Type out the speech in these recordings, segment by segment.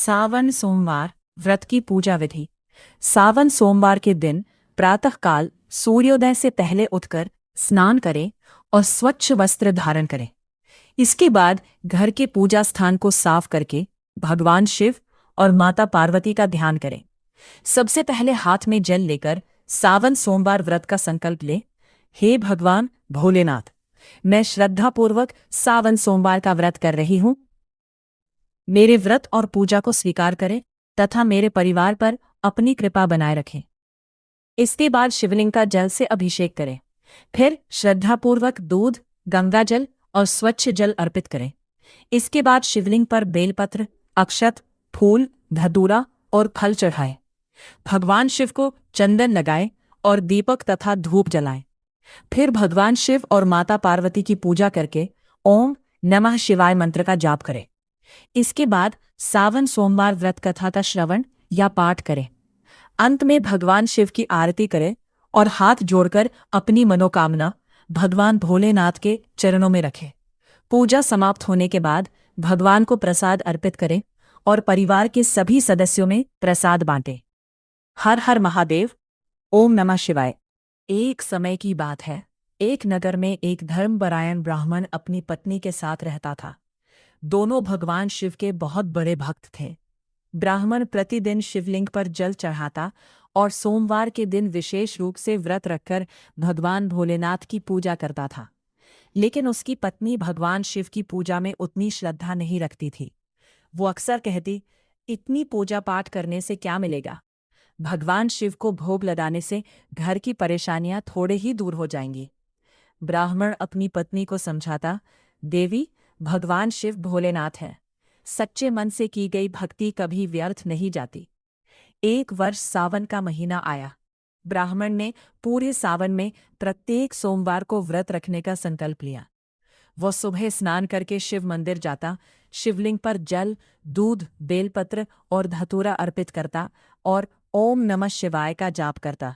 सावन सोमवार व्रत की पूजा विधि। सावन सोमवार के दिन प्रातःकाल सूर्योदय से पहले उठकर स्नान करें और स्वच्छ वस्त्र धारण करें। इसके बाद घर के पूजा स्थान को साफ करके भगवान शिव और माता पार्वती का ध्यान करें। सबसे पहले हाथ में जल लेकर सावन सोमवार व्रत का संकल्प लें। हे भगवान भोलेनाथ, मैं श्रद्धापूर्वक सावन सोमवार का व्रत कर रही हूँ। मेरे व्रत और पूजा को स्वीकार करें तथा मेरे परिवार पर अपनी कृपा बनाए रखें। इसके बाद शिवलिंग का जल से अभिषेक करें। फिर श्रद्धापूर्वक दूध, गंगाजल और स्वच्छ जल अर्पित करें। इसके बाद शिवलिंग पर बेलपत्र, अक्षत, फूल, धतूरा और फल चढ़ाएं। भगवान शिव को चंदन लगाएं और दीपक तथा धूप जलाएं। फिर भगवान शिव और माता पार्वती की पूजा करके ओम नमः शिवाय मंत्र का जाप करें। इसके बाद सावन सोमवार व्रत कथा का श्रवण या पाठ करें। अंत में भगवान शिव की आरती करें और हाथ जोड़कर अपनी मनोकामना भगवान भोलेनाथ के चरणों में रखें। पूजा समाप्त होने के बाद भगवान को प्रसाद अर्पित करें और परिवार के सभी सदस्यों में प्रसाद बांटें। हर हर महादेव। ओम नमः शिवाय। एक समय की बात है, एक नगर में एक धर्मपरायण ब्राह्मण अपनी पत्नी के साथ रहता था। दोनों भगवान शिव के बहुत बड़े भक्त थे। ब्राह्मण प्रतिदिन शिवलिंग पर जल चढ़ाता और सोमवार के दिन विशेष रूप से व्रत रखकर भगवान भोलेनाथ की पूजा करता था। लेकिन उसकी पत्नी भगवान शिव की पूजा में उतनी श्रद्धा नहीं रखती थी। वो अक्सर कहती, इतनी पूजा पाठ करने से क्या मिलेगा? भगवान शिव को भोग लगाने से घर की परेशानियां थोड़े ही दूर हो जाएंगी। ब्राह्मण अपनी पत्नी को समझाता, देवी, भगवान शिव भोलेनाथ हैं। सच्चे मन से की गई भक्ति कभी व्यर्थ नहीं जाती। एक वर्ष सावन का महीना आया। ब्राह्मण ने पूरे सावन में प्रत्येक सोमवार को व्रत रखने का संकल्प लिया। वह सुबह स्नान करके शिव मंदिर जाता, शिवलिंग पर जल, दूध, बेलपत्र और धतूरा अर्पित करता और ओम नमः शिवाय का जाप करता।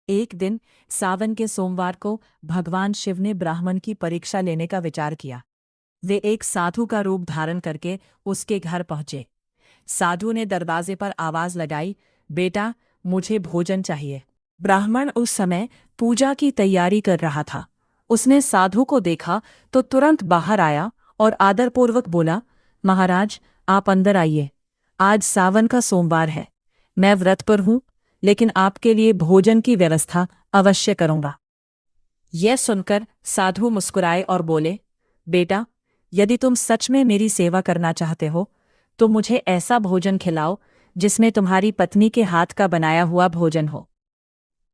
एक दिन सावन के सोमवार को भगवान शिव ने ब्राह्मण की परीक्षा लेने का विचार किया। वे एक साधु का रूप धारण करके उसके घर पहुंचे। साधु ने दरवाजे पर आवाज लगाई, बेटा, मुझे भोजन चाहिए। ब्राह्मण उस समय पूजा की तैयारी कर रहा था। उसने साधु को देखा तो तुरंत बाहर आया और आदरपूर्वक बोला, महाराज, आप अंदर आइए। आज सावन का सोमवार है। मैं व्रत पर हूं, लेकिन आपके लिए भोजन की व्यवस्था अवश्य करूंगा। यह सुनकर साधु मुस्कुराए और बोले, बेटा, यदि तुम सच में मेरी सेवा करना चाहते हो तो मुझे ऐसा भोजन खिलाओ जिसमें तुम्हारी पत्नी के हाथ का बनाया हुआ भोजन हो।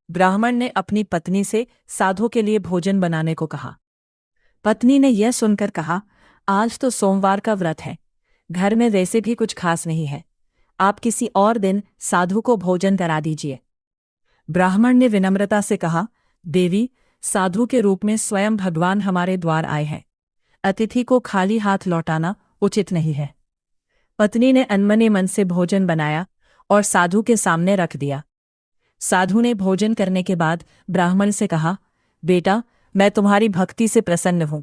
ब्राह्मण ने अपनी पत्नी से साधु के लिए भोजन बनाने को कहा। पत्नी ने यह सुनकर कहा, आज तो सोमवार का व्रत है, घर में वैसे भी कुछ खास नहीं है। आप किसी और दिन साधु को भोजन करा दीजिए। ब्राह्मण ने विनम्रता से कहा, देवी, साधु के रूप में स्वयं भगवान हमारे द्वार आए हैं। अतिथि को खाली हाथ लौटाना उचित नहीं है। पत्नी ने अनमने मन से भोजन बनाया और साधु के सामने रख दिया। साधु ने भोजन करने के बाद ब्राह्मण से कहा, बेटा, मैं तुम्हारी भक्ति से प्रसन्न हूं,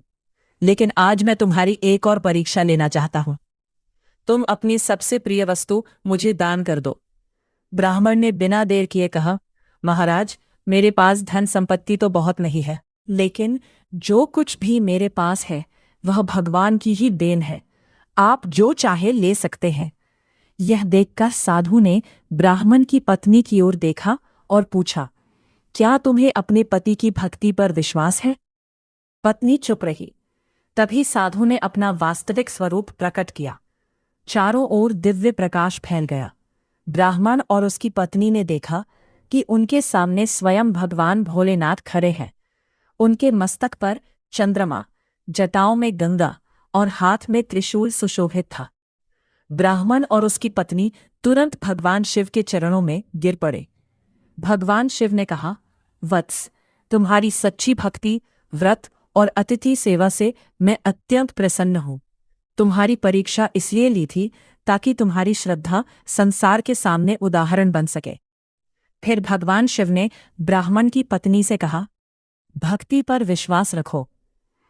लेकिन आज मैं तुम्हारी एक और परीक्षा लेना चाहता हूं। तुम अपनी सबसे प्रिय वस्तु मुझे दान कर दो। ब्राह्मण ने बिना देर किए कहा, महाराज, मेरे पास धन संपत्ति तो बहुत नहीं है, लेकिन जो कुछ भी मेरे पास है वह भगवान की ही देन है। आप जो चाहे ले सकते हैं। यह देखकर साधु ने ब्राह्मण की पत्नी की ओर देखा और पूछा, क्या तुम्हें अपने पति की भक्ति पर विश्वास है? पत्नी चुप रही। तभी साधु ने अपना वास्तविक स्वरूप प्रकट किया। चारों ओर दिव्य प्रकाश फैल गया। ब्राह्मण और उसकी पत्नी ने देखा कि उनके सामने स्वयं भगवान भोलेनाथ खड़े हैं। उनके मस्तक पर चंद्रमा, जटाओं में गंगा और हाथ में त्रिशूल सुशोभित था। ब्राह्मण और उसकी पत्नी तुरंत भगवान शिव के चरणों में गिर पड़े। भगवान शिव ने कहा, वत्स, तुम्हारी सच्ची भक्ति, व्रत और अतिथि सेवा से मैं अत्यंत प्रसन्न हूं। तुम्हारी परीक्षा इसलिए ली थी ताकि तुम्हारी श्रद्धा संसार के सामने उदाहरण बन सके। फिर भगवान शिव ने ब्राह्मण की पत्नी से कहा, भक्ति पर विश्वास रखो।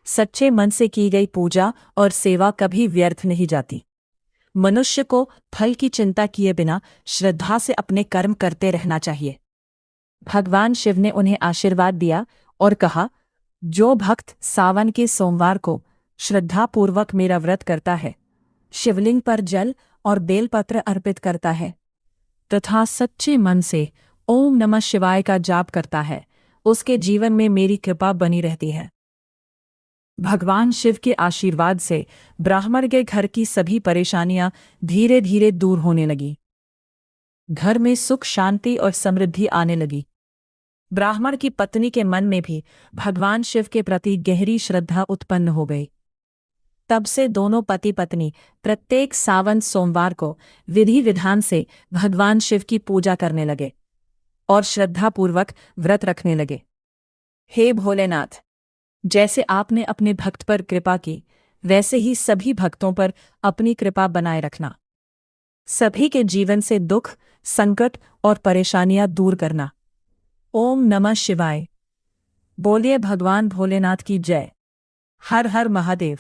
सच्चे मन से की गई पूजा और सेवा कभी व्यर्थ नहीं जाती। मनुष्य को फल की चिंता किए बिना श्रद्धा से अपने कर्म करते रहना चाहिए। भगवान शिव ने उन्हें आशीर्वाद दिया और कहा, जो भक्त सावन के सोमवार को श्रद्धापूर्वक मेरा व्रत करता है, शिवलिंग पर जल और बेलपत्र अर्पित करता है तथा सच्चे मन से ओम नमः शिवाय का जाप करता है, उसके जीवन में मेरी कृपा बनी रहती है। भगवान शिव के आशीर्वाद से ब्राह्मण के घर की सभी परेशानियां धीरे धीरे दूर होने लगी। घर में सुख शांति और समृद्धि आने लगी। ब्राह्मण की पत्नी के मन में भी भगवान शिव के प्रति गहरी श्रद्धा उत्पन्न हो गई। तब से दोनों पति पत्नी प्रत्येक सावन सोमवार को विधि विधान से भगवान शिव की पूजा करने लगे और श्रद्धापूर्वक व्रत रखने लगे। हे भोलेनाथ, जैसे आपने अपने भक्त पर कृपा की, वैसे ही सभी भक्तों पर अपनी कृपा बनाए रखना। सभी के जीवन से दुख, संकट और परेशानियां दूर करना। ओम नमः शिवाय। बोलिए भगवान भोलेनाथ की जय। हर हर महादेव।